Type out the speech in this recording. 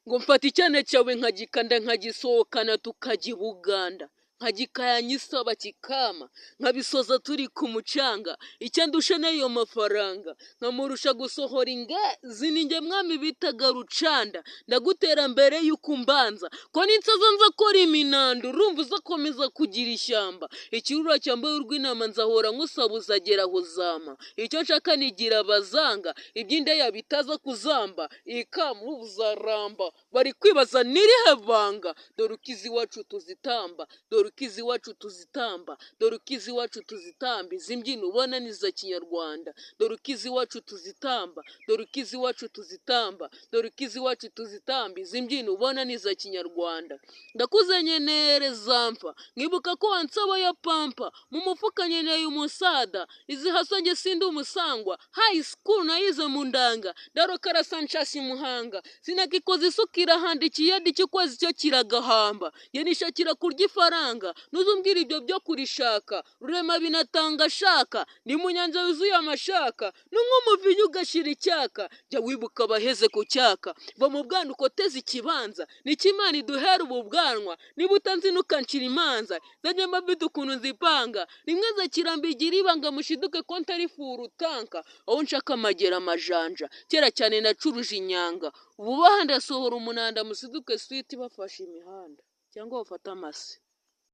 ngo mfata icyana cyawe nkagikanda nkagisohokana tukajya i Buganda nkagikayanya isaba kikama nkabisoza turi ku mucanga icyo ndusha n'ayo mafaranga nkamurusha gusohora ingezi ninjye mwami bitaga Rucanda ndagutera mbere y'uko umbanza ko ninsaza nza kora iminando urumva uzakomeza kugira ishyamba ikirura cyambaye urw'inama nzahora nkusabuza agera aho zama icyo nshaka nigira abazanga iby'indeya bitaza kuzamba ikamuzaramba bari kwibaza nirihe banga dore ukizi wacu tuzitamba dore ukizi wacu tuzitamba dore ukizi wacu tuzitamba izi mbyino ubona ni za kinyarwanda dore ukizi wacu tuzitamba dore ukizi wacu tuzitamba dore ukizi wacu tuzitamba izi mbyino ubona ni za kinyarwanda ndakuze nyenere zampa nkibuka ko wansaba ya pampa mu mufuka nyeneye umusada izi hasonge sindi umusangwa high school nayize mu ndanga darokara sanchasi muhanga sinakikoze isukira handi kiyadi cy'ukwezi cyo kiragahamba yenishakira kurya ifaranga nuzumbwira ibyo byo kurishaka rurema binatanga shaka ni mu nyanja yuzuye amashaka n'umumuvinyu ugashira icyaka jya wibuka abaheze ku cyaka bo mu bwana ukoteza ikibanza nikimana iduhera ubu bwanwa niba utanzi nukancira imanza zanye mabidu ukuntu nzipanga rimwe zakirambigira ibanga mushiduke ko ntari furu utanka aho nshaka amagera amajanja kera cyane nacuruje inyanga ubu bahandasohora umunanda musiduke sweet bafashe imihanda cyangwa bafata amase